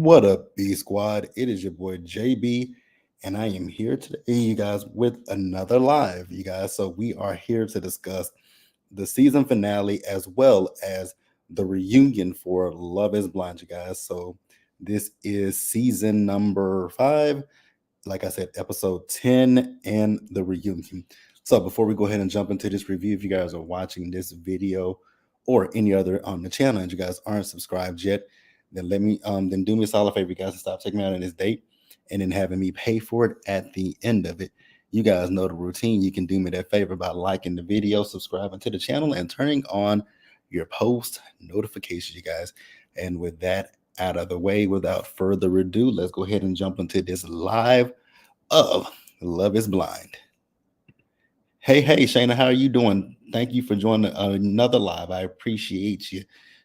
What up, B Squad? It is your boy JB, and I am here today, you guys, with another live, you guys. So we are here to discuss the season finale as well as the reunion for Love is Blind, you guys. So this is season number 5, like I said, episode 10 and the reunion. So before we go ahead and jump into this review, if you guys are watching this video or any other on the channel and you guys aren't subscribed yet, then do me a solid favor, you guys, and stop taking me out on this date and then having me pay for it at the end of it. You guys know the routine. You can do me that favor by liking the video, subscribing to the channel, and turning on your post notifications, you guys. And with that out of the way, without further ado, let's go ahead and jump into this live of Love is Blind. Hey, Shayna, how are you doing? Thank you for joining another live. I appreciate you.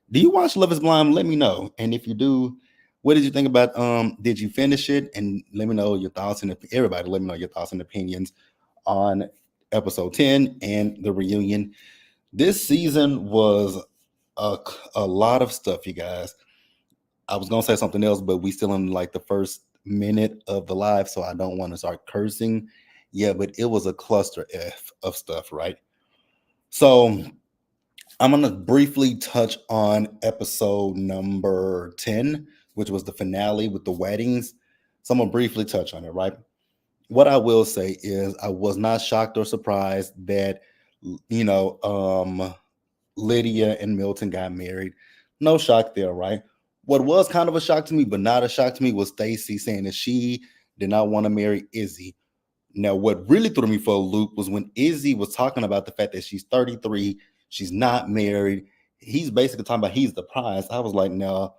Do you watch Love is Blind? Let me know. And if you do, what did you think about did you finish it? And let me know your thoughts, and everybody let me know your thoughts and opinions on episode 10 and the reunion. This season was a lot of stuff, you guys. I was gonna say something else, but we still in like the first minute of the live, so I don't want to start cursing. Yeah, but it was a cluster F of stuff, right? So I'm going to briefly touch on episode number 10, which was the finale with the weddings. So I'm going to briefly touch on it, right? What I will say is I was not shocked or surprised that, Lydia and Milton got married. No shock there, right? What was kind of a shock to me, but not a shock to me, was Stacy saying that she did not want to marry Izzy. Now, what really threw me for a loop was when Izzy was talking about the fact that she's 33, she's not married. He's basically talking about he's the prize. I was like, no,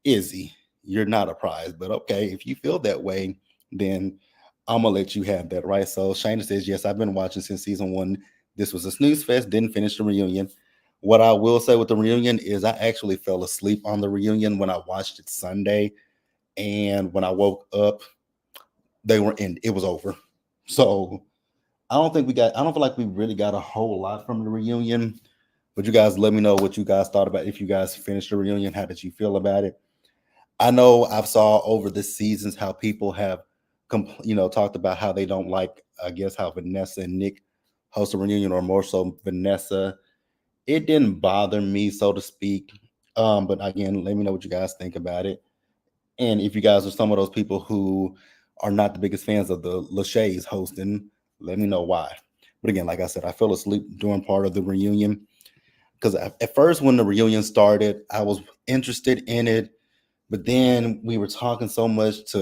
Izzy, you're not a prize. But okay, if you feel that way, then I'm going to let you have that, right? So Shayna says, yes, I've been watching since season 1. This was a snooze fest, didn't finish the reunion. What I will say with the reunion is I actually fell asleep on the reunion when I watched it Sunday. And when I woke up, it was over. So I don't feel like we really got a whole lot from the reunion. But you guys let me know what you guys thought about. If you guys finished the reunion, how did you feel about it? I know I've saw over the seasons how people have talked about how they don't like, I guess, how Vanessa and Nick host a reunion, or more so Vanessa. It didn't bother me, so to speak. But again, let me know what you guys think about it. And if you guys are some of those people who are not the biggest fans of the Lachey's hosting, let me know why. But again, like I said, I fell asleep during part of the reunion because at first when the reunion started, I was interested in it. But then we were talking so much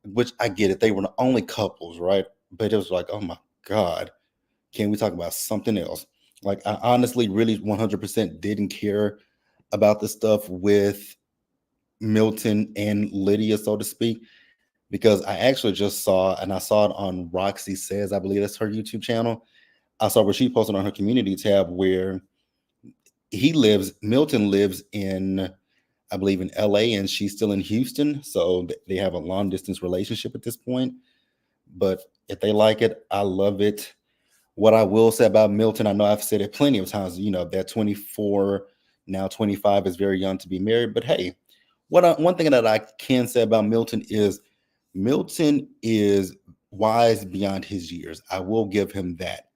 which I get it, they were the only couples, right? But it was like, oh my God, can we talk about something else? Like, I honestly really 100% didn't care about the stuff with Milton and Lydia, so to speak, because I actually just saw, and I saw it on Roxy Says, I believe that's her YouTube channel. I saw where she posted on her community tab where Milton lives in, I believe, in LA, and she's still in Houston. So they have a long distance relationship at this point. But if they like it, I love it. What I will say about Milton, I know I've said it plenty of times, that 24, now 25 is very young to be married. But hey, one thing that I can say about Milton is wise beyond his years. I will give him that.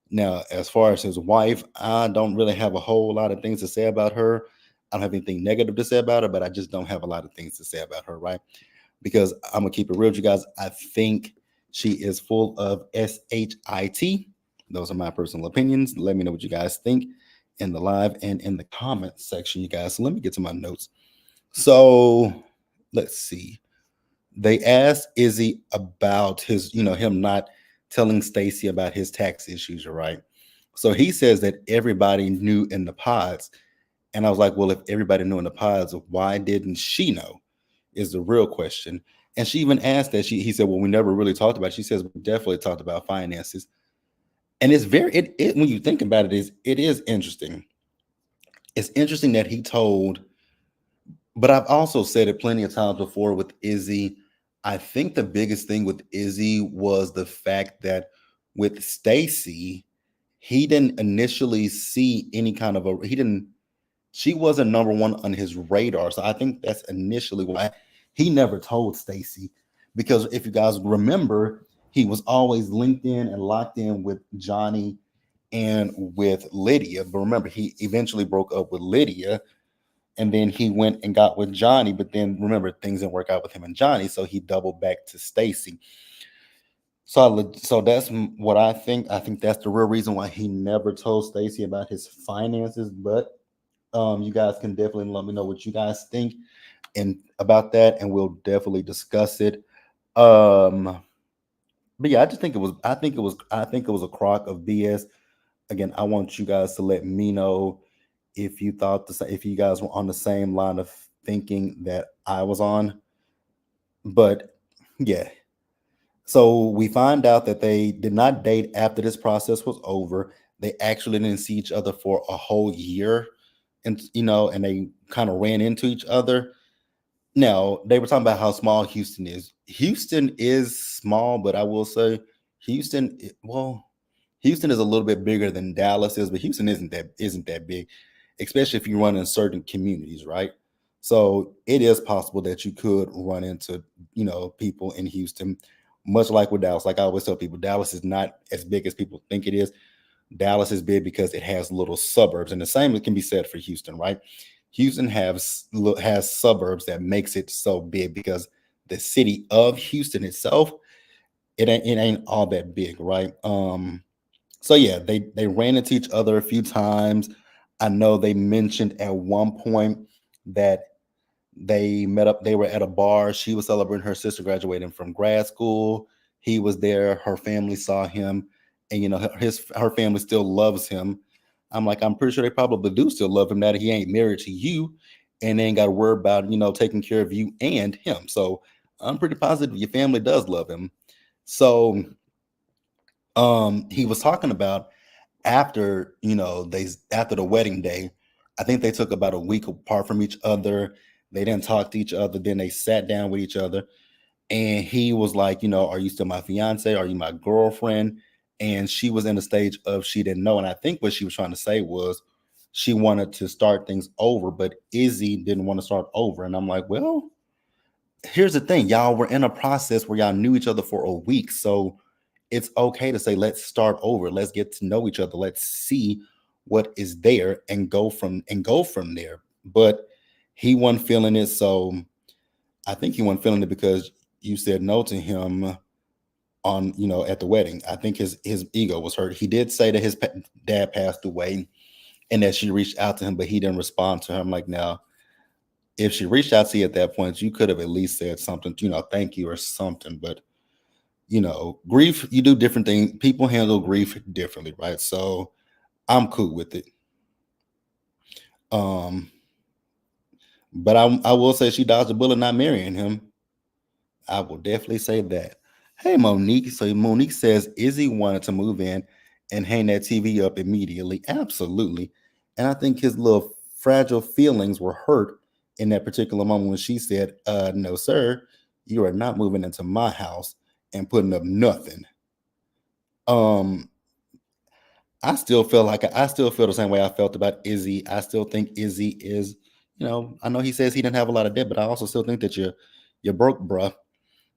Now, as far as his wife, I don't really have a whole lot of things to say about her. I don't have anything negative to say about her, but I just don't have a lot of things to say about her, right? Because I'm going to keep it real with you guys. I think she is full of SHIT. Those are my personal opinions. Let me know what you guys think in the live and in the comment section, you guys. So let me get to my notes. So let's see. They asked Izzy about his, him not telling Stacy about his tax issues, right? So he says that everybody knew in the pods. And I was like, well, if everybody knew in the pods, why didn't she know? Is the real question. And she even asked that. He said, well, we never really talked about it. She says, we definitely talked about finances. And it's when you think about it is interesting. It's interesting that he told, but I've also said it plenty of times before with Izzy. I think the biggest thing with Izzy was the fact that with Stacy, he didn't initially see any kind of he didn't she wasn't number one on his radar. So I think that's initially why he never told Stacy. Because if you guys remember, he was always linked in and locked in with Johnny and with Lydia. But remember, he eventually broke up with Lydia, and then he went and got with Johnny. But then remember, things didn't work out with him and Johnny, so he doubled back to Stacy. So that's what I think. I think that's the real reason why he never told Stacy about his finances. But you guys can definitely let me know what you guys think and about that, and we'll definitely discuss it. Um, but yeah, I just think it was. I think it was a crock of BS. Again, I want you guys to let me know if you thought if you guys were on the same line of thinking that I was on. But yeah, so we find out that they did not date after this process was over. They actually didn't see each other for a whole year, and and they kind of ran into each other. Now, they were talking about how small Houston is. Houston is small, but I will say well, Houston is a little bit bigger than Dallas is, but Houston isn't that big, especially if you run in certain communities, right? So it is possible that you could run into, people in Houston, much like with Dallas. Like I always tell people, Dallas is not as big as people think it is. Dallas is big because it has little suburbs, and the same can be said for Houston, right? Houston has suburbs that makes it so big because the city of Houston itself, it ain't all that big, right? So yeah, they ran into each other a few times. I know they mentioned at one point that they met up. They were at a bar. She was celebrating her sister graduating from grad school. He was there. Her family saw him, and her family still loves him. I'm like, I'm pretty sure they probably do still love him now that he ain't married to you, and they ain't got to worry about taking care of you and him. So I'm pretty positive your family does love him. So he was talking about after the wedding day, I think they took about a week apart from each other. They didn't talk to each other. Then they sat down with each other, and he was like, are you still my fiance? Are you my girlfriend? And she was in the stage of she didn't know. And I think what she was trying to say was she wanted to start things over, but Izzy didn't want to start over. And I'm like, well, here's the thing, y'all were in a process where y'all knew each other for a week, so it's okay to say let's start over, let's get to know each other, let's see what is there and go from there. But he wasn't feeling it, so I think he wasn't feeling it because you said no to him on at the wedding. I think his ego was hurt. He did say that his dad passed away and that she reached out to him, but he didn't respond to her. I'm like, now if she reached out to you at that point, you could have at least said something, thank you or something. But grief, you do different things. People handle grief differently, right? So I'm cool with it. Um, but I will say she dodged a bullet not marrying him. I will definitely say that. Hey, Monique. So Monique says Izzy wanted to move in and hang that TV up immediately. Absolutely. And I think his little fragile feelings were hurt in that particular moment when she said, no, sir, you are not moving into my house and putting up nothing. Um, I still feel the same way I felt about Izzy. I still think Izzy is, I know he says he didn't have a lot of debt, but I also still think that you're broke, bruh.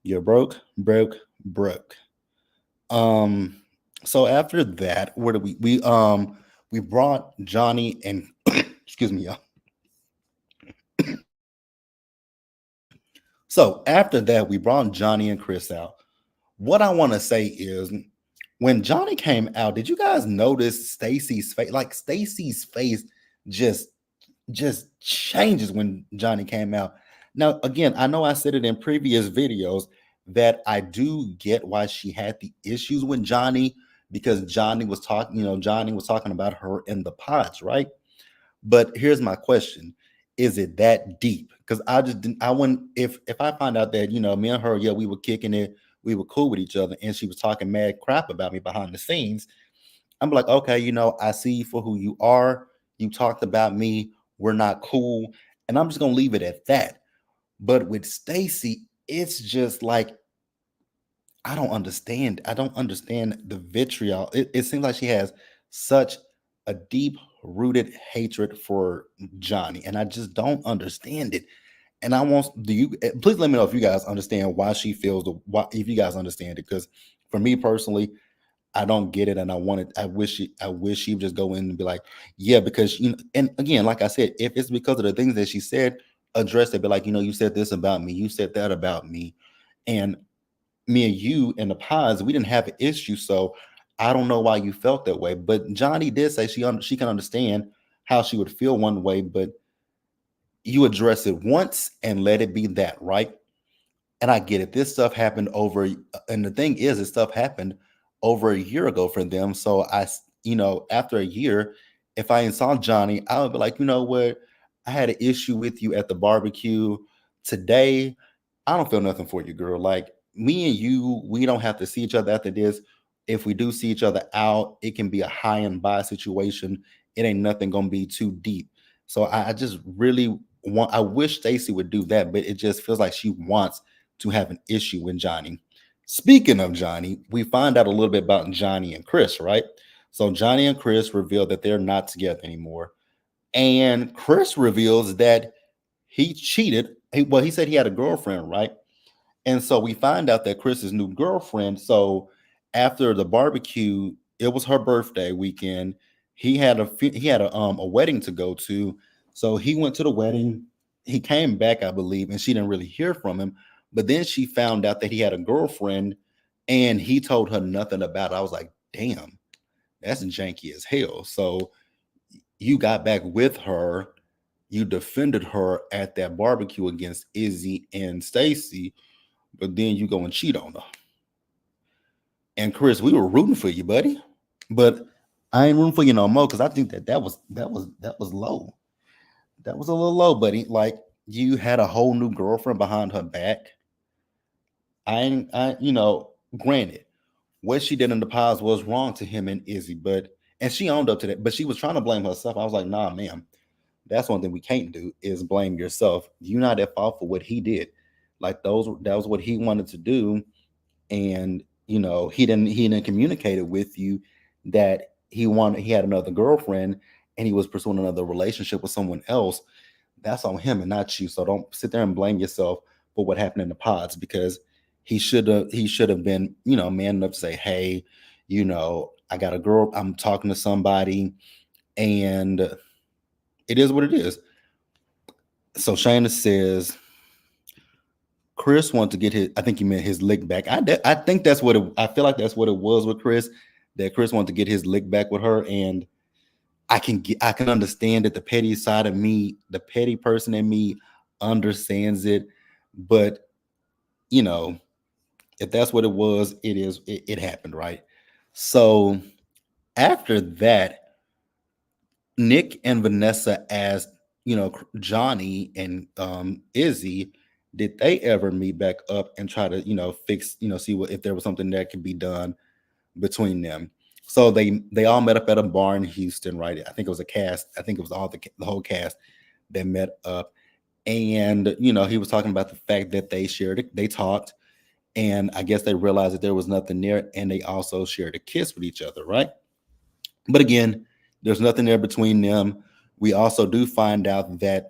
You're broke, broke, broke. Um, so after that, where do we brought Johnny and excuse me, y'all. So after that, we brought Johnny and Chris out. What I want to say is when Johnny came out, did you guys notice Stacy's face? Like Stacy's face just just changes when Johnny came out. Now, again, I know I said it in previous videos that I do get why she had the issues with Johnny because Johnny was talking about her in the pods, right? But here's my question. Is it that deep? Because I just didn't, I wouldn't, if I find out that, me and her, yeah, we were kicking it, we were cool with each other, and she was talking mad crap about me behind the scenes, I'm like, okay, I see you for who you are. You talked about me. We're not cool. And I'm just gonna leave it at that. But with Stacy, it's just like I don't understand. I don't understand the vitriol. It seems like she has such a deep rooted hatred for Johnny, and I just don't understand it. And I want do you please let me know if you guys understand why she feels the why if you guys understand it, because for me personally, I don't get it, and I wish she would just go in and be like, yeah, because and again, like I said, if it's because of the things that she said, address it. Be like, you said this about me, you said that about me, and me and you and the pods, we didn't have an issue, so I don't know why you felt that way. But Johnny did say she can understand how she would feel one way, but you address it once and let it be that, right? And I get it. This stuff happened and the thing is, this stuff happened over a year ago for them. So after a year, if I saw Johnny, I would be like, you know what? I had an issue with you at the barbecue today. I don't feel nothing for you, girl. Like me and you, we don't have to see each other after this. If we do see each other out, it can be a high and by situation. It ain't nothing gonna be too deep. So I just really I wish Stacy would do that, but it just feels like she wants to have an issue with Johnny. Speaking of Johnny, we find out a little bit about Johnny and Chris, right? So Johnny and Chris reveal that they're not together anymore. And Chris reveals that he cheated. He said he had a girlfriend, right? And so we find out that Chris's new girlfriend. So after the barbecue, it was her birthday weekend. He had a wedding to go to. So he went to the wedding. He came back, I believe, and she didn't really hear from him. But then she found out that he had a girlfriend, and he told her nothing about it. I was like, damn, that's janky as hell. So you got back with her. You defended her at that barbecue against Izzy and Stacy, but then you go and cheat on her. And Chris, we were rooting for you, buddy, but I ain't rooting for you no more because I think that was low. That was a little low, buddy. Like you had a whole new girlfriend behind her back. I ain't, I granted, what she did in the past was wrong to him and Izzy, and she owned up to that. But she was trying to blame herself. I was like, nah, ma'am, that's one thing we can't do is blame yourself. You're not at fault for what he did. Like that was what he wanted to do, and he didn't communicate it with you that he had another girlfriend and he was pursuing another relationship with someone else. That's on him and not you. So don't sit there and blame yourself for what happened in the pods, because he should have been man enough to say, hey, I got a girl, I'm talking to somebody, and it is what it is. So Shayna says Chris wanted to get his. I think he meant his lick back. I think that's what I feel like that's what it was with Chris. That Chris wanted to get his lick back with her, and I can understand that the petty side of me, the petty person in me, understands it. But you know, if that's what it was, it happened, right? So after that, Nick and Vanessa asked, Johnny and Izzy, did they ever meet back up and try to, fix, see what if there was something that could be done between them. So they all met up at a bar in Houston, right? I think it was a cast. I think it was all the whole cast that met up, and he was talking about the fact that they talked, and I guess they realized that there was nothing there, and they also shared a kiss with each other, right? But again, there's nothing there between them. We also do find out that,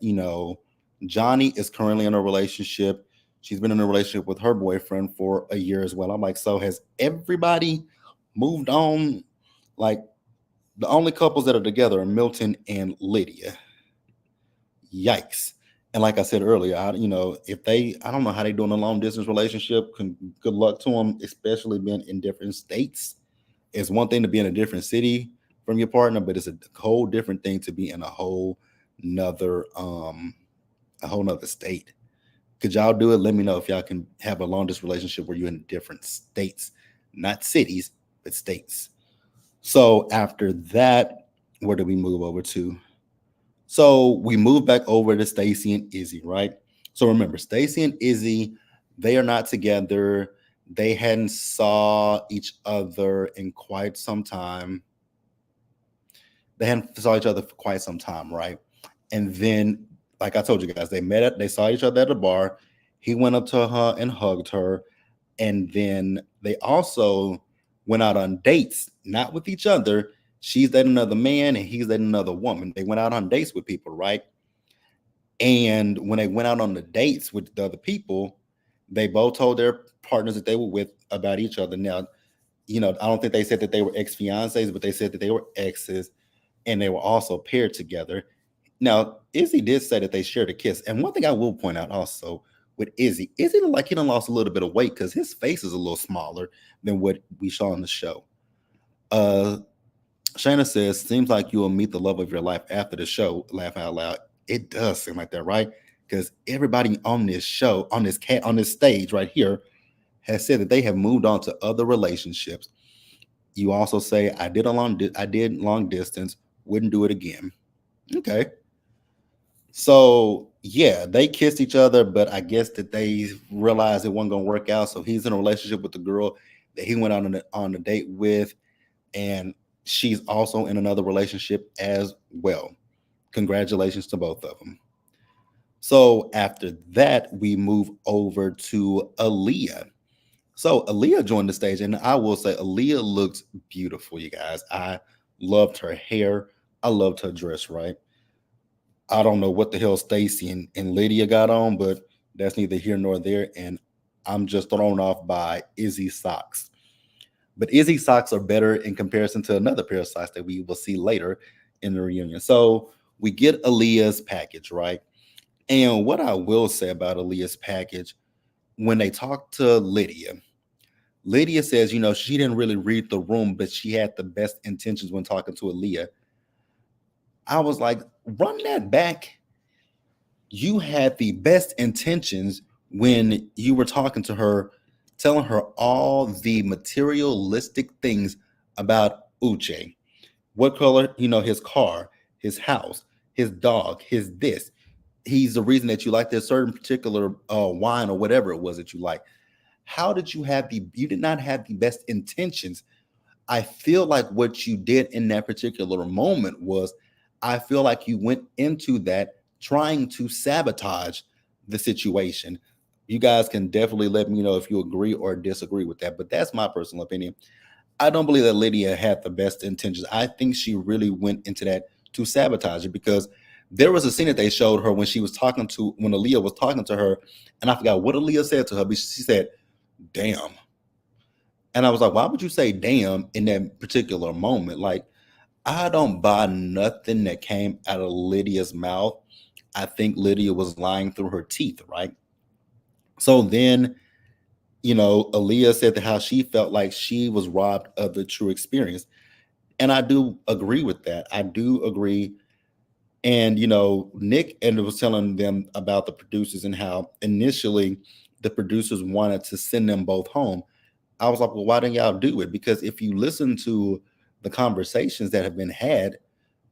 Johnny is currently in a relationship. She's been in a relationship with her boyfriend for a year as well. I'm like, so has everybody moved on? Like, the only couples that are together are Milton and Lydia. Yikes. And like I said earlier, I don't know how they do in a long distance relationship. Good luck to them, especially being in different states. It's one thing to be in a different city from your partner, but it's a whole different thing to be in a whole nother state. Could y'all do it? Let me know if y'all can have a long distance relationship where you're in different states, not cities, but states. So after that, where do we move over to? So we move back over to Stacy and Izzy, right? So remember, Stacy and Izzy, they are not together. They hadn't saw each other in quite some time. They hadn't saw each other for quite some time, right? And then, like I told you guys, they saw each other at a bar. He went up to her and hugged her. And then they also went out on dates, not with each other. She's dating another man and he's dating another woman. They went out on dates with people, right? And when they went out on the dates with the other people, they both told their partners that they were with about each other. Now, I don't think they said that they were ex fiancés, but they said that they were exes and they were also paired together. Now, Izzy did say that they shared a kiss. And one thing I will point out also with Izzy looked like he done lost a little bit of weight because his face is a little smaller than what we saw on the show. Uh Shayna says, seems like you will meet the love of your life after the show. Laugh out loud. It does seem like that, right? Because everybody on this show, on this stage right here, has said that they have moved on to other relationships. You also say, I did long distance, wouldn't do it again. Okay. So yeah, they kissed each other, but I guess that they realized it wasn't gonna work out. So he's in a relationship with the girl that he went on a date with, and she's also in another relationship as well. Congratulations to both of them. So after that, we move over to Aaliyah. So Aaliyah joined the stage, and I will say Aaliyah looks beautiful, you guys. I loved her hair. I loved her dress, right? I don't know what the hell Stacy and Lydia got on, but that's neither here nor there. And I'm just thrown off by Izzy's socks. But Izzy's socks are better in comparison to another pair of socks that we will see later in the reunion. So we get Aaliyah's package, right? And what I will say about Aaliyah's package, when they talk to Lydia says, she didn't really read the room, but she had the best intentions when talking to Aaliyah. I was like, run that back. You had the best intentions when you were talking to her, telling her all the materialistic things about Uche. What color, his car, his house, his dog, his this. He's the reason that you like this certain particular wine or whatever it was that you like. How did you did not have the best intentions. I feel like what you did in that particular moment was, I feel like you went into that trying to sabotage the situation. You guys can definitely let me know if you agree or disagree with that, but that's my personal opinion. I don't believe that Lydia had the best intentions. I think she really went into that to sabotage it, because there was a scene that they showed her when when Aaliyah was talking to her, and I forgot what Aaliyah said to her, but she said, damn. And I was like, why would you say damn in that particular moment? Like, I don't buy nothing that came out of Lydia's mouth. I think Lydia was lying through her teeth, right? So then, Aaliyah said that how she felt like she was robbed of the true experience. And I do agree with that. I do agree. And, Nick and was telling them about the producers and how initially the producers wanted to send them both home. I was like, well, why didn't y'all do it? Because if you listen to the conversations that have been had,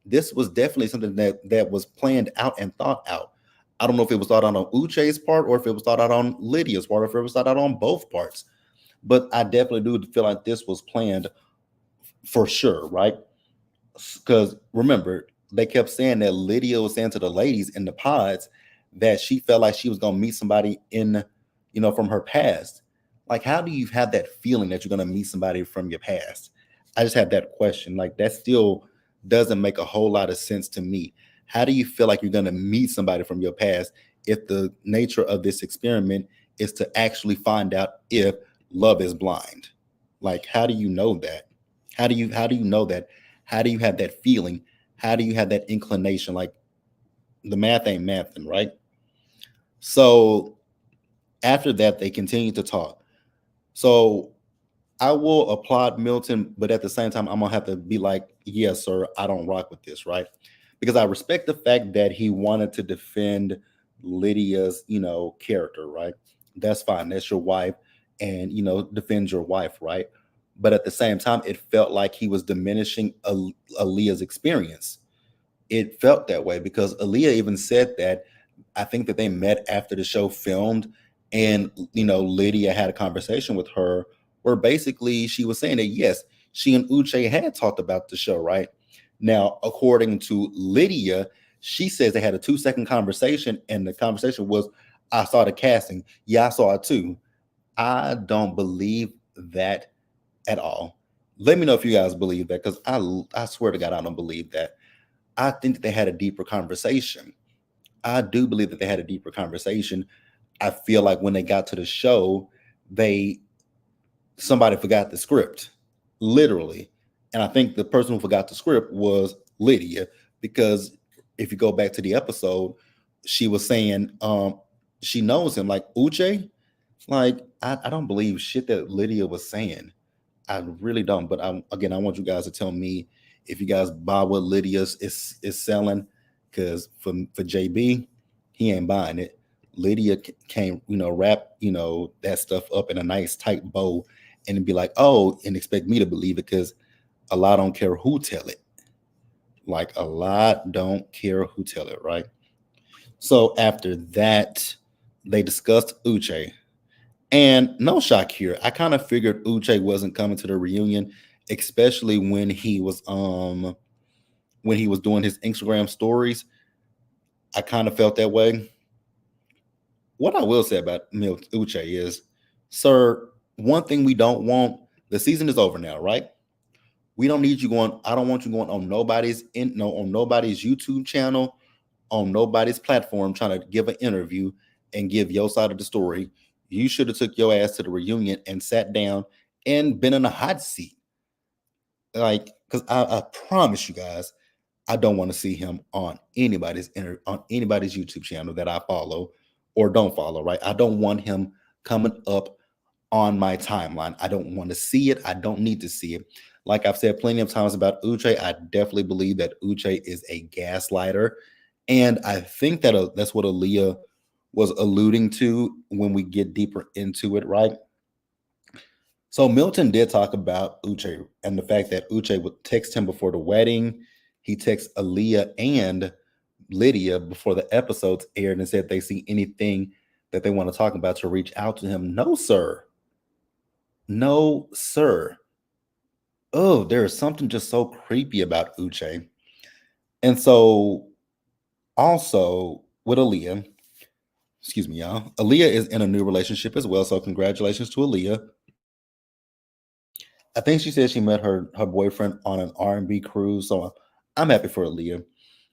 this was definitely something that was planned out and thought out. I don't know if it was thought out on Uche's part or if it was thought out on Lydia's part or if it was thought out on both parts. But I definitely do feel like this was planned for sure, right? Because remember, they kept saying that Lydia was saying to the ladies in the pods that she felt like she was going to meet somebody from her past. Like, how do you have that feeling that you're going to meet somebody from your past? I just have that question. Like, that still doesn't make a whole lot of sense to me. How do you feel like you're going to meet somebody from your past if the nature of this experiment is to actually find out if love is blind? Like, how do you know that? How do you know that? How do you have that feeling? How do you have that inclination? Like, the math ain't mathing, right? So after that, they continue to talk. So I will applaud Milton, but at the same time, I'm gonna have to be like, yes, sir, I don't rock with this, right? Because I respect the fact that he wanted to defend Lydia's, character, right? That's fine. That's your wife, and defend your wife, right? But at the same time, it felt like he was diminishing Aaliyah's experience. It felt that way because Aaliyah even said that. I think that they met after the show filmed, and Lydia had a conversation with her where basically she was saying that yes, she and Uche had talked about the show, right? Now, according to Lydia, she says they had a 2-second conversation, and the conversation was, "I saw the casting. Yeah, I saw it too." I don't believe that at all. Let me know if you guys believe that, because I swear to God, I don't believe that. I think that they had a deeper conversation. I do believe that they had a deeper conversation. I feel like when they got to the show, they somebody forgot the script, literally. And I think the person who forgot the script was Lydia, because if you go back to the episode, she was saying she knows him, like Uche. Like I don't believe shit that Lydia was saying. I really don't. But again, I want you guys to tell me if you guys buy what Lydia's is selling, because for JB, he ain't buying it. Lydia can't, wrap, that stuff up in a nice tight bow and be like, oh, and expect me to believe it, because a lot don't care who tell it. Like a lot don't care who tell it, right? So after that, they discussed Uche. And no shock here. I kind of figured Uche wasn't coming to the reunion, especially when he was doing his Instagram stories. I kind of felt that way. What I will say about Uche is, sir, one thing we don't want, the season is over now, right? We don't need you going, I don't want you going on nobody's YouTube channel, on nobody's platform trying to give an interview and give your side of the story. You should have took your ass to the reunion and sat down and been in a hot seat. Like, because I promise you guys, I don't want to see him on on anybody's YouTube channel that I follow or don't follow, right? I don't want him coming up on my timeline. I don't want to see it. I don't need to see it. Like I've said plenty of times about Uche, I definitely believe that Uche is a gaslighter. And I think that that's what Aliyah was alluding to when we get deeper into it, right? So Milton did talk about Uche and the fact that Uche would text him before the wedding. He texts Aaliyah and Lydia before the episodes aired and said they see anything that they want to talk about to reach out to him. No, sir. No, sir. Oh, there is something just so creepy about Uche. And so also with Aliyah, excuse me, y'all. Aliyah is in a new relationship as well. So congratulations to Aliyah. I think she said she met her boyfriend on an R&B cruise. So I'm happy for Aliyah.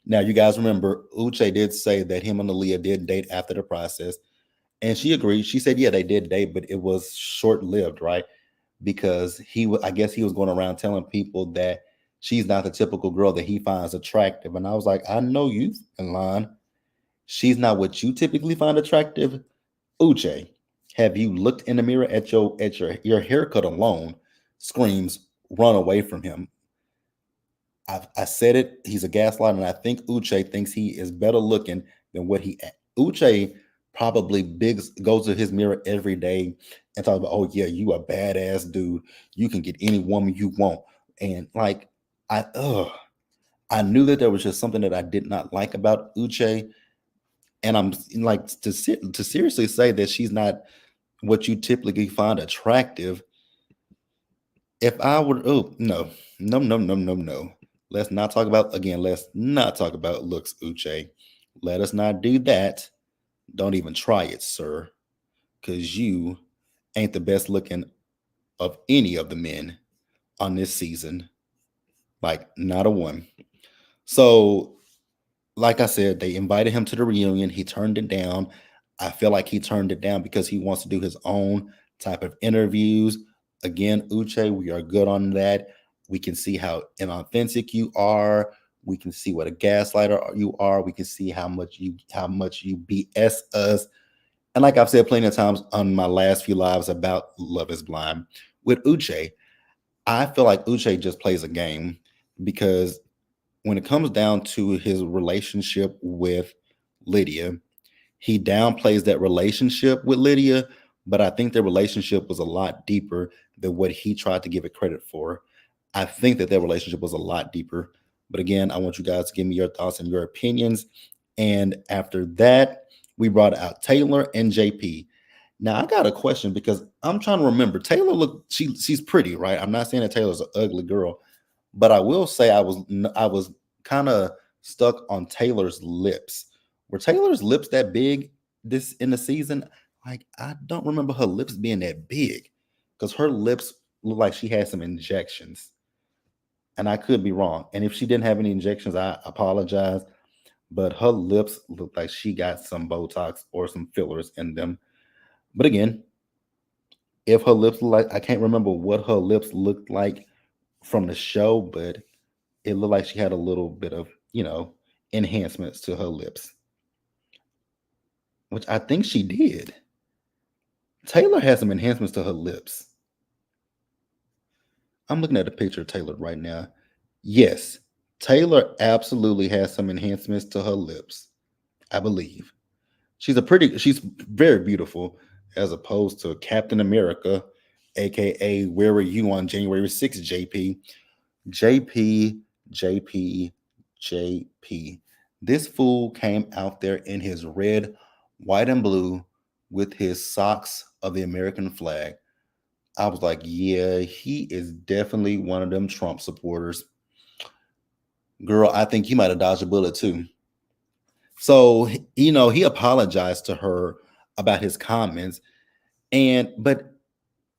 Now you guys remember Uche did say that him and Aliyah did date after the process. And she agreed. She said, yeah, they did date, but it was short lived, right? Because I guess he was going around telling people that she's not the typical girl that he finds attractive. And I was like, I know you in line. She's not what you typically find attractive. Uche, have you looked in the mirror at your haircut alone? Screams, run away from him. I said it. He's a gaslighter, and I think Uche thinks he is better looking than what he. Uche probably goes to his mirror every day and talks about, oh yeah, you a badass dude. You can get any woman you want, and like I knew that there was just something that I did not like about Uche, and I'm like to seriously say that she's not what you typically find attractive. If I would, oh no, no, no, no, no, no. Let's not talk about looks, Uche. Let us not do that. Don't even try it, sir. Cause you ain't the best looking of any of the men on this season. Like, not a one. So like I said, they invited him to the reunion. He turned it down. I feel like he turned it down because he wants to do his own type of interviews. Again, Uche, we are good on that. We can see how inauthentic you are. We can see what a gaslighter you are. We can see how much you BS us. And like I've said plenty of times on my last few lives about Love is Blind, with Uche, I feel like Uche just plays a game, because when it comes down to his relationship with Lydia, he downplays that relationship with Lydia, but I think the relationship was a lot deeper than what he tried to give it credit for. I think that their relationship was a lot deeper. But again, I want you guys to give me your thoughts and your opinions. And after that, we brought out Taylor and JP. Now I got a question, because I'm trying to remember. Taylor she's pretty, right? I'm not saying that Taylor's an ugly girl, but I will say I was kind of stuck on Taylor's lips. Were Taylor's lips that big this in the season? Like, I don't remember her lips being that big, because her lips looked like she had some injections, and I could be wrong. And if she didn't have any injections, I apologize. But her lips look like she got some Botox or some fillers in them. But again, if her lips look like, I can't remember what her lips looked like from the show, but it looked like she had a little bit of, enhancements to her lips, which I think she did. Taylor has some enhancements to her lips. I'm looking at a picture of Taylor right now. Yes, Taylor absolutely has some enhancements to her lips, I believe. She's very beautiful as opposed to Captain America, aka Where Were You on January 6th, JP? JP, JP, JP. This fool came out there in his red, white, and blue with his socks of the American flag. I was like, yeah, he is definitely one of them Trump supporters. Girl, I think he might have dodged a bullet too. So, he apologized to her about his comments. But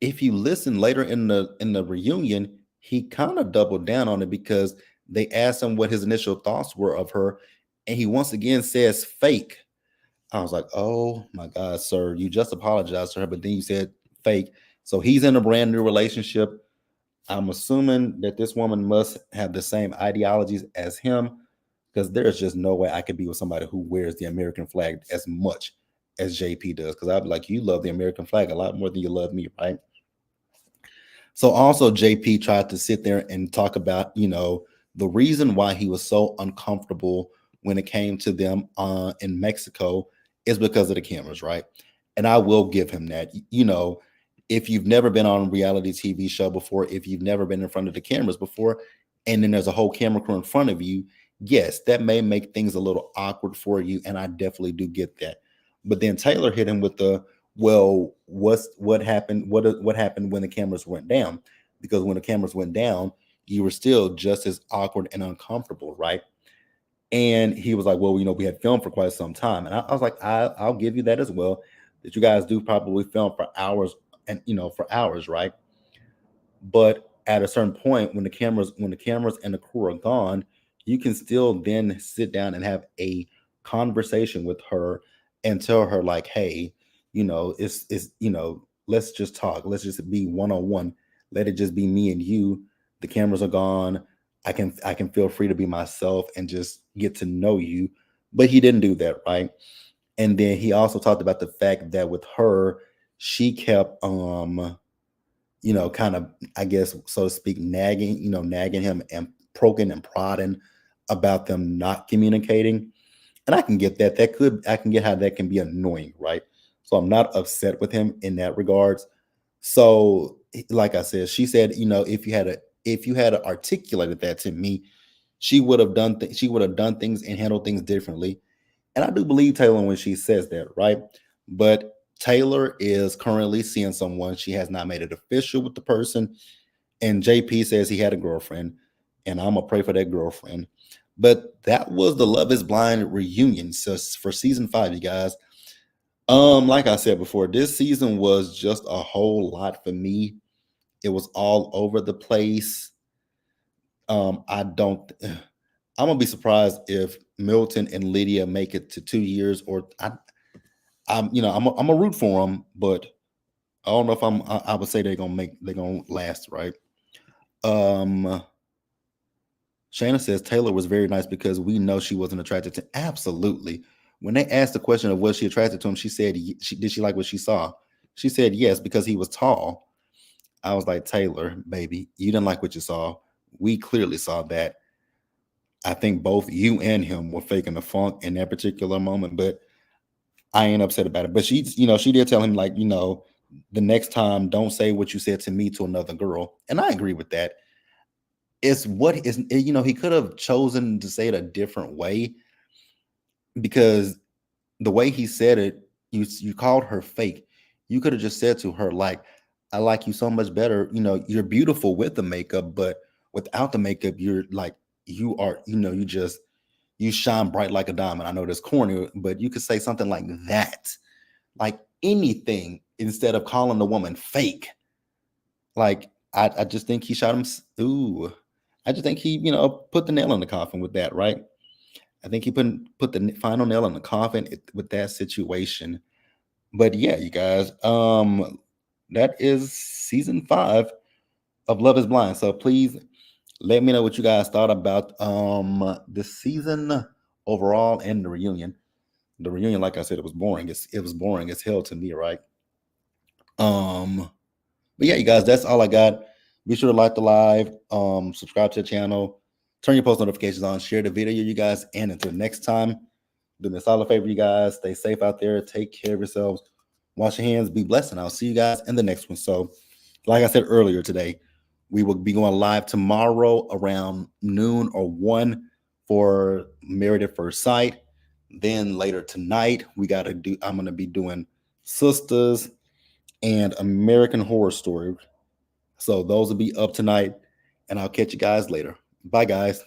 if you listen later in the reunion, he kind of doubled down on it because they asked him what his initial thoughts were of her, and he once again says fake. I was like, oh my God, sir, you just apologized to her, but then you said fake. So he's in a brand new relationship. I'm assuming that this woman must have the same ideologies as him because there's just no way I could be with somebody who wears the American flag as much as JP does. Because I'd be like, you love the American flag a lot more than you love me, right? So also JP tried to sit there and talk about, the reason why he was so uncomfortable when it came to them in Mexico is because of the cameras, right? And I will give him that. If you've never been on a reality TV show before, if you've never been in front of the cameras before, and then there's a whole camera crew in front of you, yes, that may make things a little awkward for you, and I definitely do get that. But then Taylor hit him with the, well, what happened? What happened when the cameras went down? Because when the cameras went down, you were still just as awkward and uncomfortable, right? And he was like, well, we had filmed for quite some time, and I was like, I'll give you that as well. That you guys do probably film for hours and for hours, right? But at a certain point, when the cameras and the crew are gone, you can still then sit down and have a conversation with her and tell her like, hey, let's just talk. Let's just be one on one. Let it just be me and you. The cameras are gone. I can feel free to be myself and just get to know you. But he didn't do that, right? And then he also talked about the fact that with her, she kept kind of, I guess, so to speak, nagging him and poking and prodding about them not communicating. And I can get that. I can get how that can be annoying, right? So I'm not upset with him in that regards. So, like I said, she said, if you had articulated that to me, she would have done things and handled things differently. And I do believe Taylor when she says that, right? But Taylor is currently seeing someone. She has not made it official with the person. And JP says he had a girlfriend. And I'm going to pray for that girlfriend. But that was the Love is Blind reunion for season 5, you guys. Like I said before, this season was just a whole lot for me. It was all over the place. I don't I'm gonna be surprised if Milton and Lydia make it to 2 years, or I'm a root for them, but I don't know if I would say they're gonna last, right? Um, Shayna says Taylor was very nice because we know she wasn't attracted to. Absolutely. When they asked the question of was she attracted to him, she said did she like what she saw? She said yes because he was tall. I was like, Taylor, baby, you didn't like what you saw. We clearly saw that. I think both you and him were faking the funk in that particular moment, but I ain't upset about it. But she did tell him, like, the next time, don't say what you said to me to another girl. And I agree with that. It's what is, he could have chosen to say it a different way, because the way he said it, you called her fake. You could have just said to her, like, I like you so much better. You're beautiful with the makeup, but without the makeup, you're like, you are, you shine bright like a diamond. I know that's corny, but you could say something like that, like anything, instead of calling the woman fake. Like, I just think he shot him. Ooh, I just think he, put the nail in the coffin with that, right? I think he put the final nail in the coffin with that situation. But yeah, you guys, that is season 5 of Love Is Blind. So please let me know what you guys thought about this season overall and the reunion. The reunion, like I said, it was boring. It was boring as hell to me, right? Um, but yeah, you guys, that's all I got. Be sure to like the live, subscribe to the channel, turn your post notifications on, share the video, you guys. And until next time, do me a solid favor, you guys. Stay safe out there. Take care of yourselves. Wash your hands. Be blessed. And I'll see you guys in the next one. So, like I said earlier today, we will be going live tomorrow around noon or 1 for Married at First Sight. Then later tonight, I'm going to be doing Sisters and American Horror Story. So those will be up tonight, and I'll catch you guys later. Bye, guys.